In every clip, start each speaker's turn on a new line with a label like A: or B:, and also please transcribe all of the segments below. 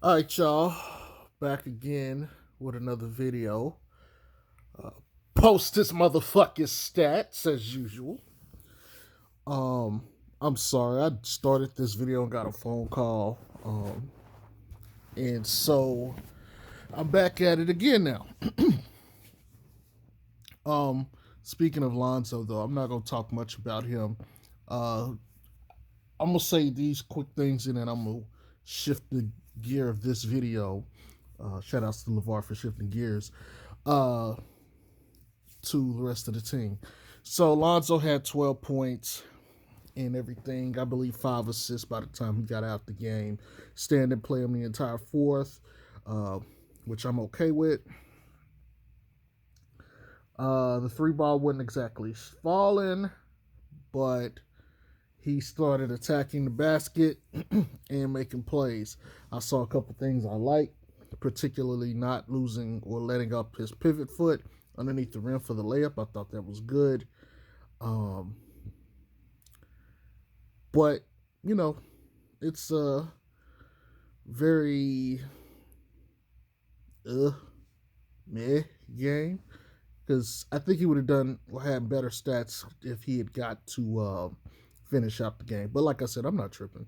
A: All right, y'all, back again with another video. Uh, Post this motherfucking stats as usual. Um, I'm sorry, I started this video and got a phone call. And so I'm back at it again now. Um, Speaking of Lonzo, though, I'm not gonna talk much about him. Uh, I'm gonna say these quick things and then I'm gonna shift the gear of this video. Shout outs to LeVar for shifting gears. Uh, to the rest of the team. So Lonzo had 12 points and everything. I believe 5 assists by the time he got out the game. Stand and play him the entire fourth, uh, which I'm okay with. The three ball wasn't exactly falling, but he started attacking the basket and making plays. I saw a couple things I liked, particularly not losing or letting up his pivot foot underneath the rim for the layup. I thought that was good. Um, but you know, it's a very uh meh game because I think he would have done or had better stats if he had got to finish up the game. But like I said, I'm not tripping.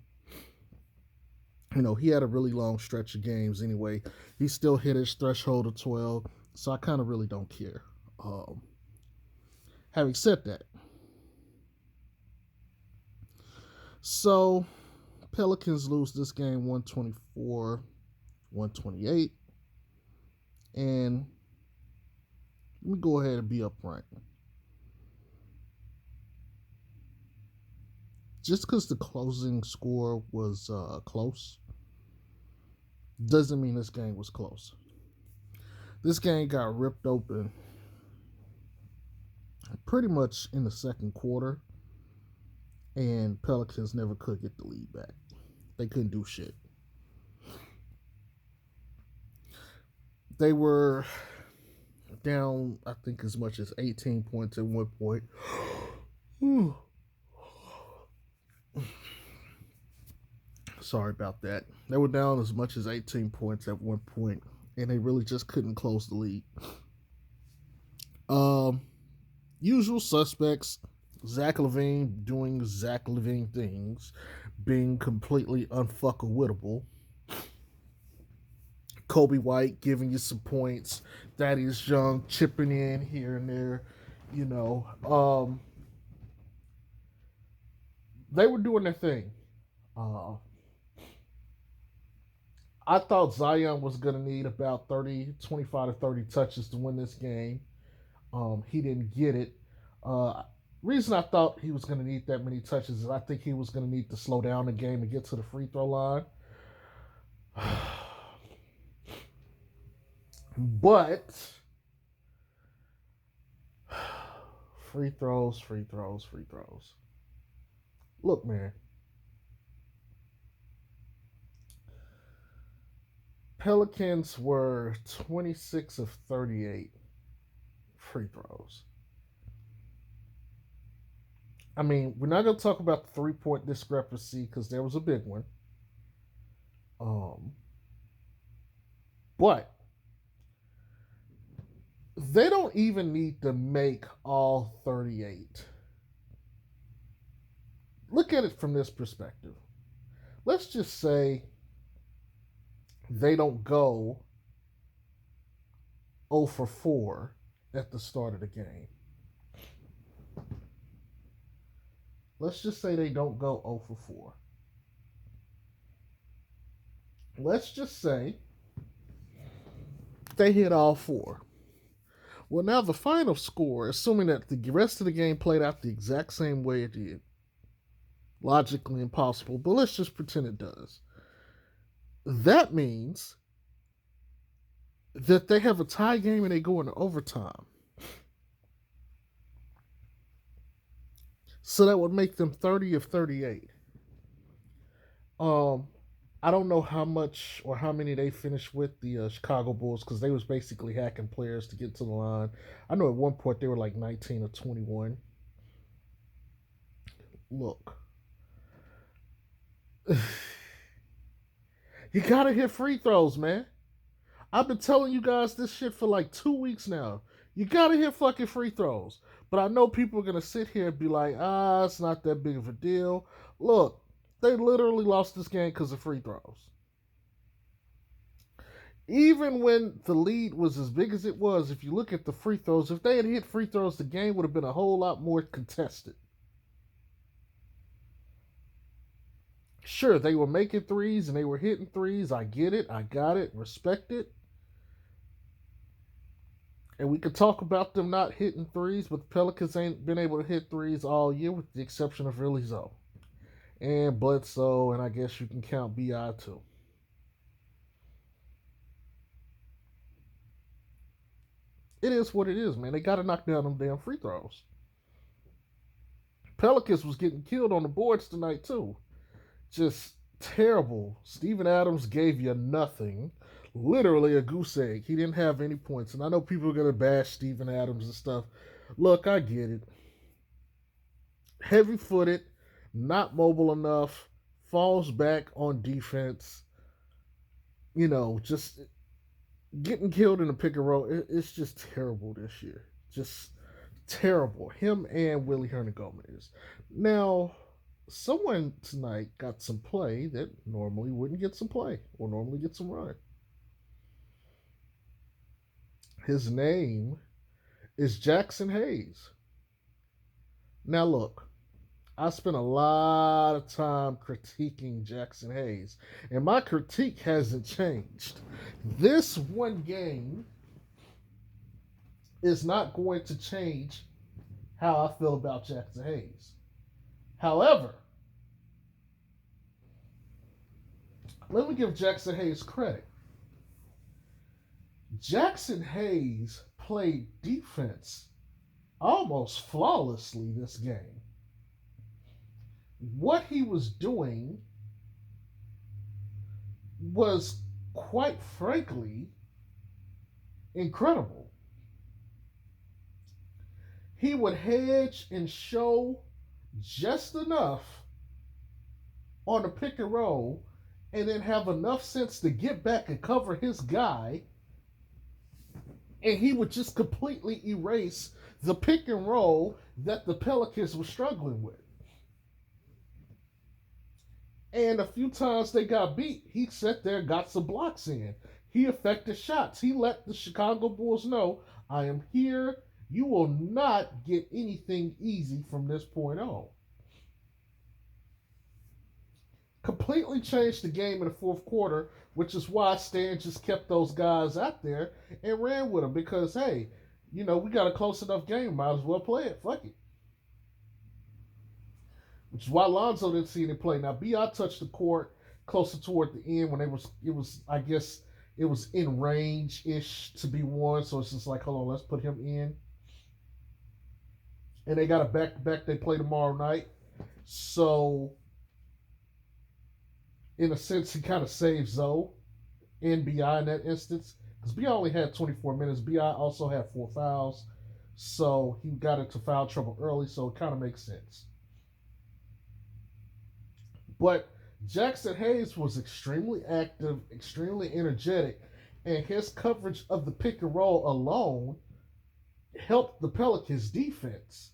A: You know, he had a really long stretch of games anyway. He still hit his threshold of 12, so I kind of really don't care. Having said that, so Pelicans lose this game 124 128. And let me go ahead and be upfront. Just because the closing score was close doesn't mean this game was close. This game got ripped open pretty much in the second quarter, and Pelicans never could get the lead back. They couldn't do shit. They were down, I think, as much as 18 points at one point. Sorry about that. They were down as much as 18 points at one point, and they really just couldn't close the lead. Usual suspects. Zach LaVine doing Zach LaVine things, being completely unfuckable. Kobe White giving you some points. Thaddeus Young chipping in here and there. You know, they were doing their thing. Uh, I thought Zion was going to need about 25 to 30 touches to win this game. He didn't get it. Reason I thought he was going to need that many touches is I think he was going to need to slow down the game and get to the free throw line. But free throws, free throws, free throws. Look, man. Pelicans were 26 of 38 free throws. I mean, we're not going to talk about the 3-point discrepancy because there was a big one. But they don't even need to make all 38. Look at it from this perspective. Let's just say they don't go 0 for 4 at the start of the game. Let's just say they don't go 0 for 4. Let's just say they hit all 4. Well, now the final score, assuming that the rest of the game played out the exact same way it did, logically impossible, but let's just pretend it does. That means that they have a tie game and they go into overtime. So that would make them 30 of 38. I don't know how much or how many they finished with the Chicago Bulls because they was basically hacking players to get to the line. I know at one point they were like 19 or 21. Look, You gotta hit free throws, man. I've been telling you guys this shit for like 2 weeks now. You gotta hit fucking free throws. But I know people are gonna sit here and be like, it's not that big of a deal. Look, they literally lost this game because of free throws. Even when the lead was as big as it was, if you look at the free throws, if they had hit free throws, the game would have been a whole lot more contested. Sure, they were making threes and they were hitting threes. I get it. I got it. Respect it. And we could talk about them not hitting threes, but the Pelicans ain't been able to hit threes all year, with the exception of really Zoe and Bledsoe, and I guess you can count Bi too. It is what it is, man. They got to knock down them damn free throws. Pelicans was getting killed on the boards tonight too. Just terrible. Steven Adams gave you nothing. Literally a goose egg. He didn't have any points. And I know people are going to bash Steven Adams and stuff. Look, I get it. Heavy footed, not mobile enough, falls back on defense. Just getting killed in a pick and roll. It's just terrible this year. Just terrible. Him and Willie Hernangomez. Now, someone tonight got some play that normally wouldn't get some play or normally get some run. His name is Jackson Hayes. Now, look, I spent a lot of time critiquing Jackson Hayes, and my critique hasn't changed. This one game is not going to change how I feel about Jackson Hayes. However, let me give Jackson Hayes credit. Jackson Hayes played defense almost flawlessly this game. What he was doing was, quite frankly, incredible. He would hedge and show just enough on the pick and roll and then have enough sense to get back and cover his guy, and he would just completely erase the pick and roll that the Pelicans were struggling with. And a few times they got beat, he sat there and got some blocks in. He affected shots. He let the Chicago Bulls know, I am here. You will not get anything easy from this point on. Completely changed the game in the fourth quarter, which is why Stan just kept those guys out there and ran with them because, hey, we got a close enough game. Might as well play it. Fuck it. Which is why Lonzo didn't see any play. Now, Bi touched the court closer toward the end when it was I guess it was in range ish to be won. So it's just like, hold on, let's put him in. And they got a back-to-back they play tomorrow night. So, in a sense, he kind of saved Zoe and Bi in that instance. Because Bi only had 24 minutes. Bi also had 4 fouls. So, he got into foul trouble early. So, it kind of makes sense. But Jackson Hayes was extremely active, extremely energetic. And his coverage of the pick and roll alone helped the Pelicans' defense.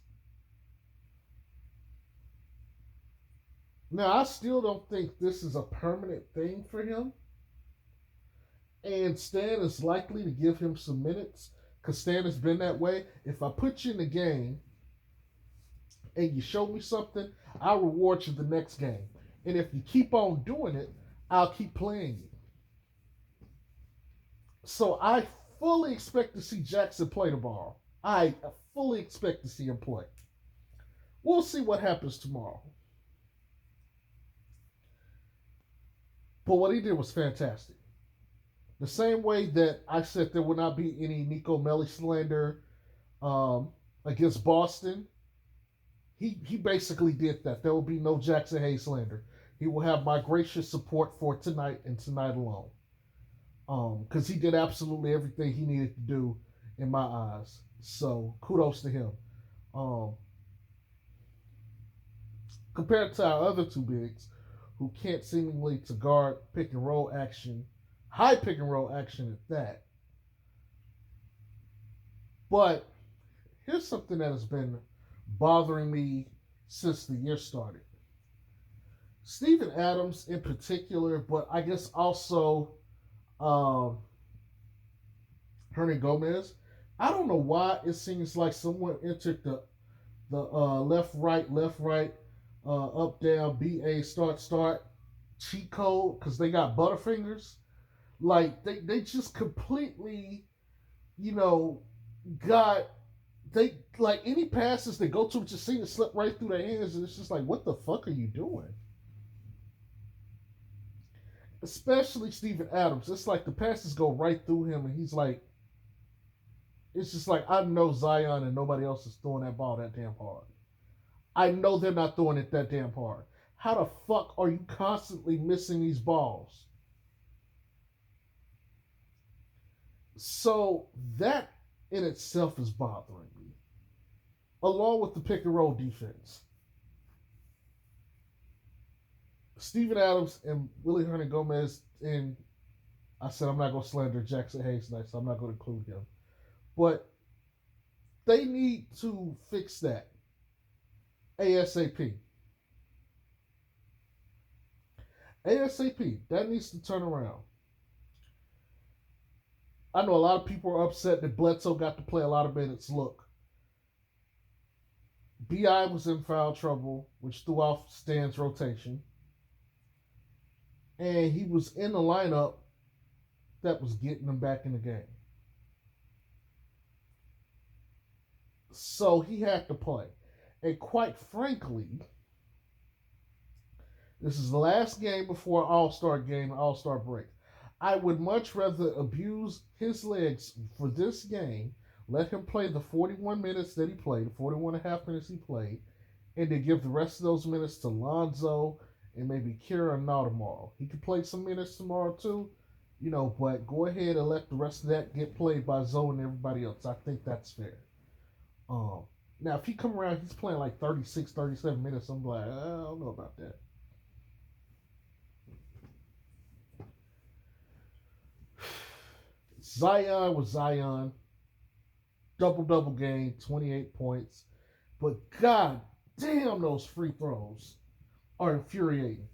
A: Now, I still don't think this is a permanent thing for him. And Stan is likely to give him some minutes because Stan has been that way. If I put you in the game and you show me something, I'll reward you the next game. And if you keep on doing it, I'll keep playing you. So I fully expect to see Jackson play tomorrow. I fully expect to see him play. We'll see what happens tomorrow. But what he did was fantastic. The same way that I said there will not be any Nico Melli slander against Boston, he basically did that. There will be no Jackson Hayes slander. He will have my gracious support for tonight and tonight alone. Because he did absolutely everything he needed to do in my eyes. So kudos to him. Compared to our other two bigs, who can't seemingly to guard pick and roll action, high pick and roll action at that. But here's something that has been bothering me since the year started. Steven Adams in particular, but I guess also um, Hernan Gomez. I don't know why it seems like someone entered the left right, up down BA start cheat code because they got butterfingers. Like they just completely, you know, got they like any passes they go to just seem to slip right through their hands, and it's just like, what the fuck are you doing? Especially Steven Adams. It's like the passes go right through him, and he's like, it's just like I know Zion and nobody else is throwing that ball that damn hard. I know they're not throwing it that damn hard. How the fuck are you constantly missing these balls? So that in itself is bothering me, along with the pick and roll defense. Steven Adams and Willie Hernan Gomez, and I said I'm not going to slander Jackson Hayes tonight, so I'm not going to include him. But they need to fix that ASAP. ASAP. That needs to turn around. I know a lot of people are upset that Bledsoe got to play a lot of minutes. Look, BI was in foul trouble, which threw off Stan's rotation. And he was in the lineup that was getting him back in the game. So he had to play. And quite frankly, this is the last game before All-Star game, All-Star break. I would much rather abuse his legs for this game, let him play the 41 minutes that he played, the 41 and a half minutes he played, and then give the rest of those minutes to Lonzo and maybe Kira and now tomorrow. He could play some minutes tomorrow too, but go ahead and let the rest of that get played by Zoe and everybody else. I think that's fair. Um, Now, if he come around, he's playing like 36, 37 minutes. I'm like, I don't know about that. Zion was Zion. Double game, 28 points. But god damn, those free throws are infuriating.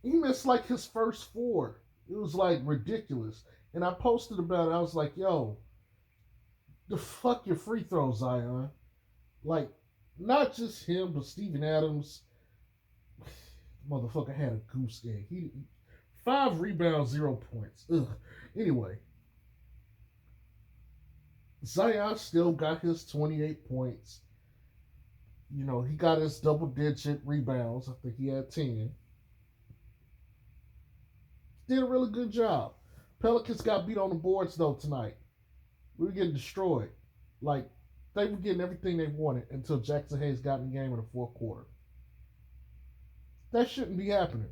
A: He missed like his first four. It was like ridiculous. And I posted about it. I was like, yo, the fuck your free throws, Zion. Like, not just him, but Steven Adams. Motherfucker had a goose egg. He 5 rebounds, 0 points. Ugh. Anyway, Zion still got his 28 points. He got his double digit rebounds. I think he had 10. Did a really good job. Pelicans got beat on the boards though tonight. We were getting destroyed. Like, they were getting everything they wanted until Jackson Hayes got in the game in the fourth quarter. That shouldn't be happening.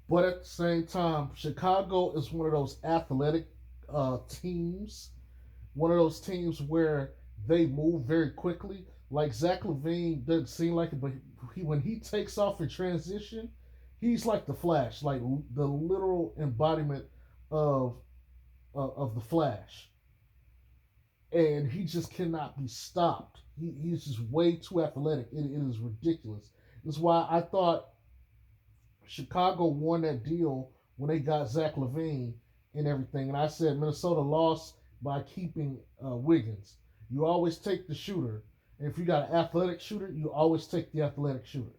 A: But at the same time, Chicago is one of those athletic teams. One of those teams where they move very quickly. Like Zach LaVine doesn't seem like it, but when he takes off in transition, he's like the Flash, like the literal embodiment of the Flash. And he just cannot be stopped. He's just way too athletic. It is ridiculous. That's why I thought Chicago won that deal when they got Zach LaVine and everything. And I said Minnesota lost by keeping Wiggins. You always take the shooter. And if you got an athletic shooter, you always take the athletic shooter.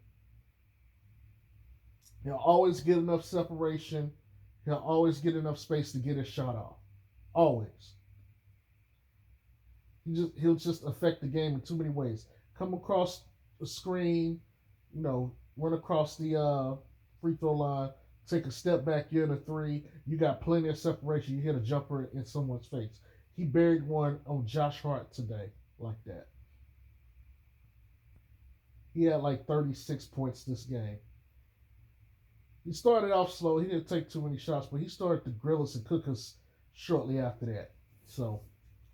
A: He'll always get enough separation. He'll always get enough space to get his shot off. Always. He'll just affect the game in too many ways. Come across the screen, run across the free throw line, take a step back, you're in a three. You got plenty of separation. You hit a jumper in someone's face. He buried one on Josh Hart today like that. He had like 36 points this game. He started off slow. He didn't take too many shots, but he started to grill us and cook us shortly after that. So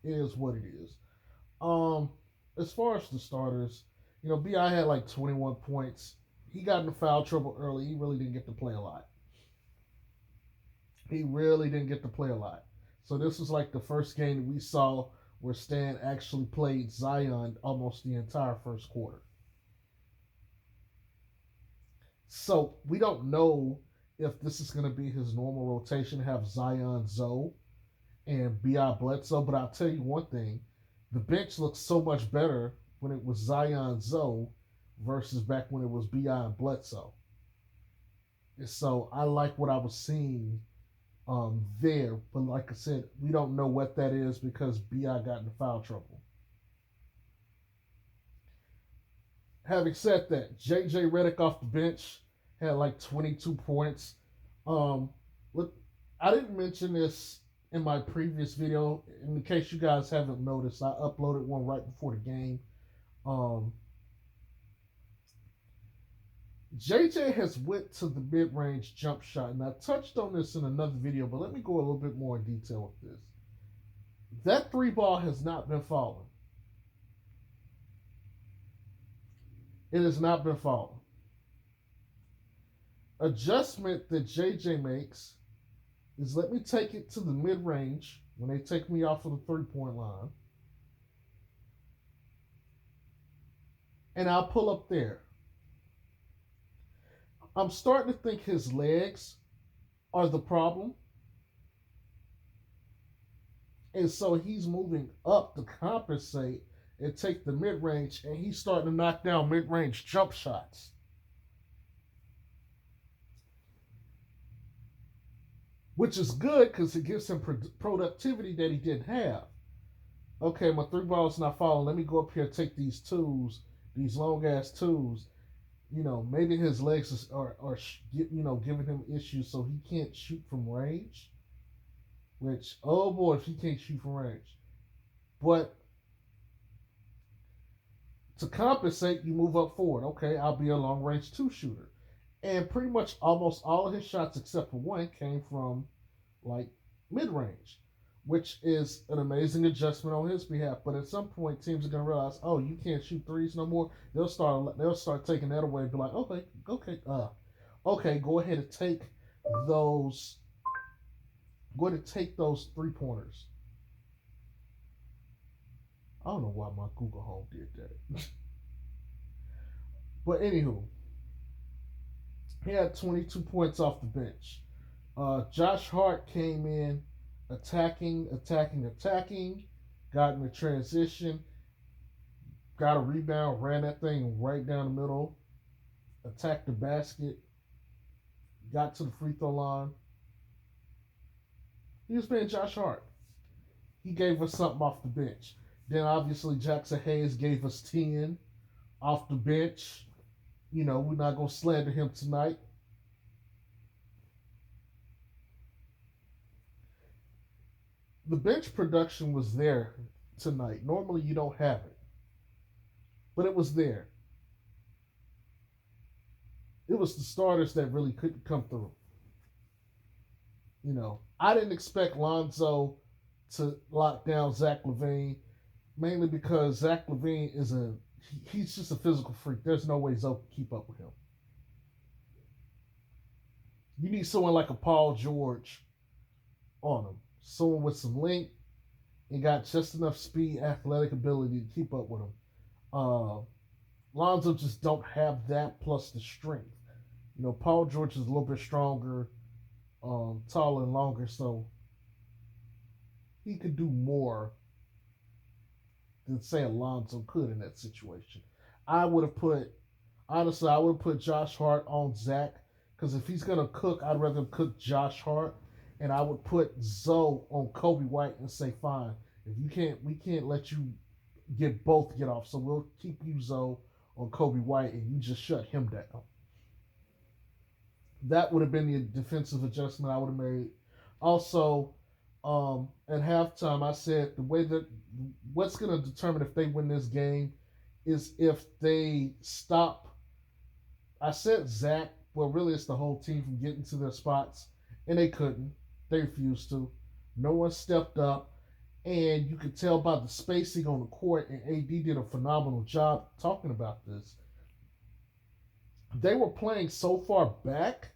A: it is what it is. As far as the starters, Bi had like 21 points. He got into foul trouble early. He really didn't get to play a lot. He really didn't get to play a lot. So this was like the first game that we saw where Stan actually played Zion almost the entire first quarter. So we don't know if this is going to be his normal rotation, have Zion Zoe and B.I. Bledsoe. But I'll tell you one thing, the bench looks so much better when it was Zion Zoe versus back when it was B.I. and Bledsoe. And so I like what I was seeing there. But like I said, we don't know what that is because B.I. got into foul trouble. Having said that, J.J. Redick off the bench had like 22 points. Look, I didn't mention this in my previous video. In case you guys haven't noticed, I uploaded one right before the game. JJ has went to the mid-range jump shot, and I touched on this in another video, but let me go a little bit more in detail with this. That three ball has not been falling. It has not been falling. Adjustment that JJ makes is let me take it to the mid-range when they take me off of the three-point line, and I'll pull up there. I'm starting to think his legs are the problem. And so he's moving up to compensate and take the mid range, and he's starting to knock down mid range jump shots. Which is good because it gives him productivity that he didn't have. Okay, my three ball's not falling. Let me go up here and take these twos, these long ass twos. Maybe his legs are giving him issues, so he can't shoot from range. Which, oh boy, if he can't shoot from range. But to compensate, you move up forward. Okay, I'll be a long range two shooter. And pretty much almost all of his shots, except for one, came from like mid range, which is an amazing adjustment on his behalf. But at some point, teams are going to realize, oh, you can't shoot threes no more. They'll start taking that away and be like, okay, go ahead and take those. Go ahead and take those 3-pointers. I don't know why my Google Home did that. But anywho, he had 22 points off the bench. Josh Hart came in attacking, got in the transition, got a rebound, ran that thing right down the middle, attacked the basket, got to the free throw line. He was playing Josh Hart. He gave us something off the bench. Then obviously Jackson Hayes gave us 10 off the bench. We're not going to slander him tonight. The bench production was there tonight. Normally you don't have it. But it was there. It was the starters that really couldn't come through. I didn't expect Lonzo to lock down Zach LaVine, mainly because Zach LaVine he's just a physical freak. There's no way Zoe can keep up with him. You need someone like a Paul George on him. Someone with some length and got just enough speed, athletic ability to keep up with him. Lonzo just don't have that plus the strength. Paul George is a little bit stronger, taller and longer, so he could do more than say Alonzo could in that situation. I would have put Josh Hart on Zach, because if he's gonna cook, I'd rather him cook Josh Hart, and I would put Zoe on Kobe White and say, fine, if we can't let you get off, so we'll keep you Zoe on Kobe White, and you just shut him down. That would have been the defensive adjustment I would have made. Also, at halftime, I said the way that what's going to determine if they win this game is if they stop. I said Zach, well, really, it's the whole team from getting to their spots, and they couldn't. They refused to. No one stepped up, And you could tell by the spacing on the court, and AD did a phenomenal job talking about this. They were playing so far back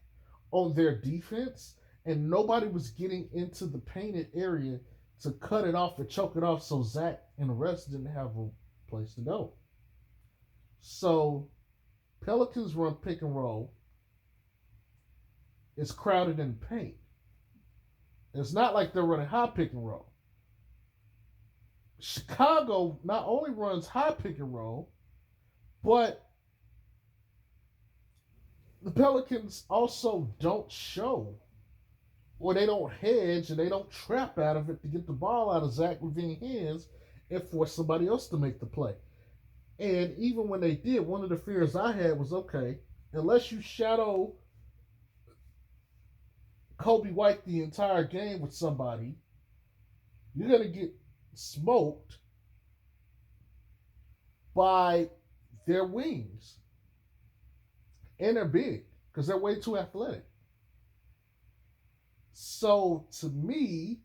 A: on their defense, and nobody was getting into the painted area to cut it off or choke it off so Zach and the rest didn't have a place to go. So Pelicans run pick and roll. It's crowded in paint. It's not like they're running high pick and roll. Chicago not only runs high pick and roll, but the Pelicans also don't show, or they don't hedge and they don't trap out of it to get the ball out of Zach LaVine's hands and force somebody else to make the play. And even when they did, one of the fears I had was, okay, unless you shadow Kobe White the entire game with somebody, you're going to get smoked by their wings. And they're big because they're way too athletic. So to me,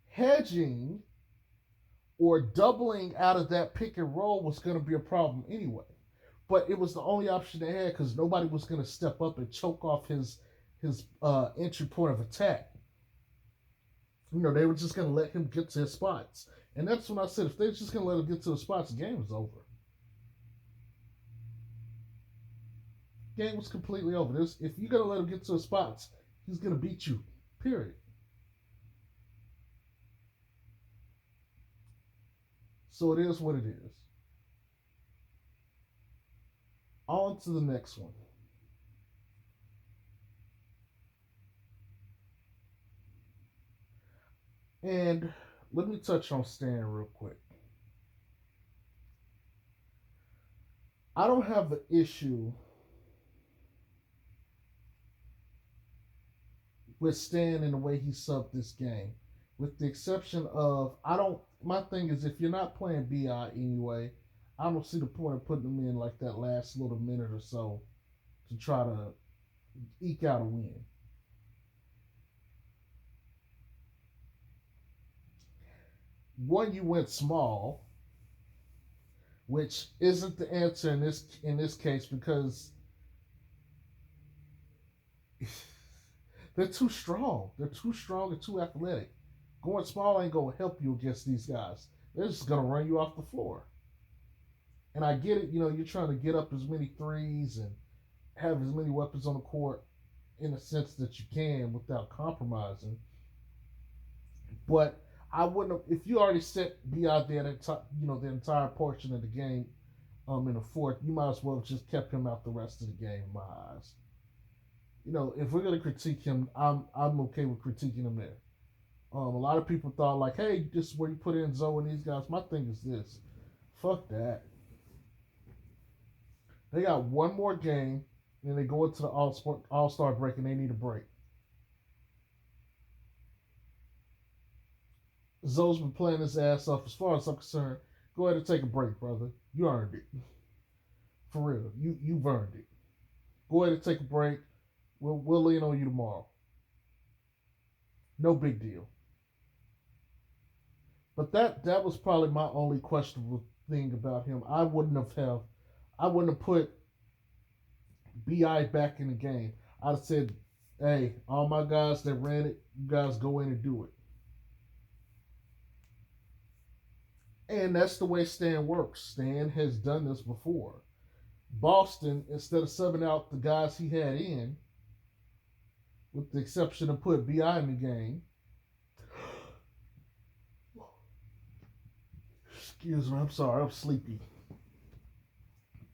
A: hedging or doubling out of that pick and roll was going to be a problem anyway. But it was the only option they had because nobody was going to step up and choke off his entry point of attack. You know, they were just going to let him get to his spots. And that's when I said, if they're just going to let him get to his spots, the game is over. Game was completely over. If you're going to let him get to his spots, he's going to beat you. Period. So it is what it is. On to the next one. And let me touch on Stan real quick. I don't have an issue with Stan and the way he subbed this game, with the exception of my thing is, if you're not playing BI anyway, I don't see the point of putting him in like that last little minute or so to try to eke out a win. One, you went small, which isn't the answer in this case because they're too strong. They're too strong and too athletic. Going small ain't gonna help you against these guys. They're just gonna run you off the floor. And I get it, you know, you're trying to get up as many threes and have as many weapons on the court in the sense that you can without compromising. But I wouldn't have, if you already set BI there, the entire portion of the game in the fourth, you might as well have just kept him out the rest of the game in my eyes. You know, if we're gonna critique him, I'm okay with critiquing him there. A lot of people thought like, hey, this is where you put in Zoe and these guys. My thing is this: fuck that. They got one more game, and they go into the All-Star break, and they need a break. Zoe's been playing his ass off. As far as I'm concerned, go ahead and take a break, brother. You earned it. For real, you've earned it. Go ahead and take a break. We'll lean on you tomorrow. No big deal. But that was probably my only questionable thing about him. I wouldn't have put BI back in the game. I'd have said, hey, all my guys that ran it, you guys go in and do it. And that's the way Stan works. Stan has done this before. Boston, instead of subbing out the guys he had in, with the exception of put BI in the game, excuse me, I'm sorry, I'm sleepy.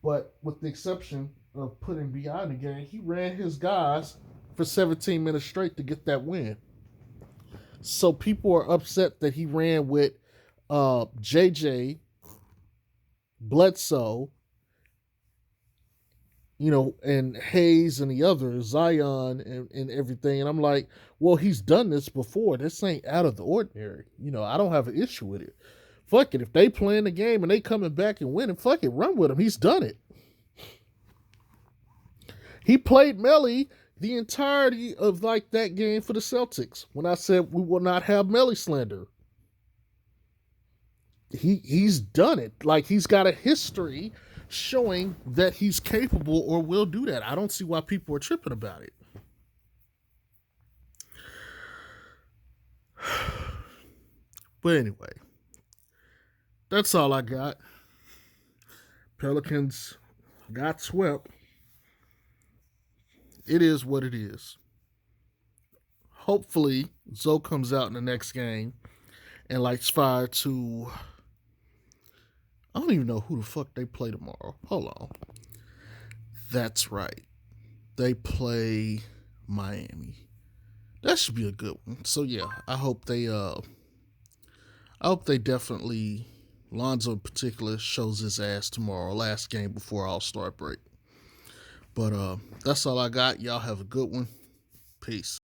A: But with the exception of putting BI in the game, he ran his guys for 17 minutes straight to get that win. So people are upset that he ran with JJ, Bledsoe, and Hayes and the others, Zion and everything. And I'm like, well, he's done this before. This ain't out of the ordinary. I don't have an issue with it. Fuck it. If they playing the game and they coming back and winning, fuck it, run with him. He's done it. He played Melly the entirety of that game for the Celtics when I said we will not have Melly slander. he's done it. Like he's got a history showing that he's capable or will do that. I don't see why people are tripping about it. But anyway, that's all I got. Pelicans got swept. It is what it is. Hopefully, Zoe comes out in the next game and lights fire to. I don't even know who the fuck they play tomorrow. Hold on. That's right. They play Miami. That should be a good one. So yeah, I hope they definitely Lonzo in particular shows his ass tomorrow, last game before All-Star break. But that's all I got. Y'all have a good one. Peace.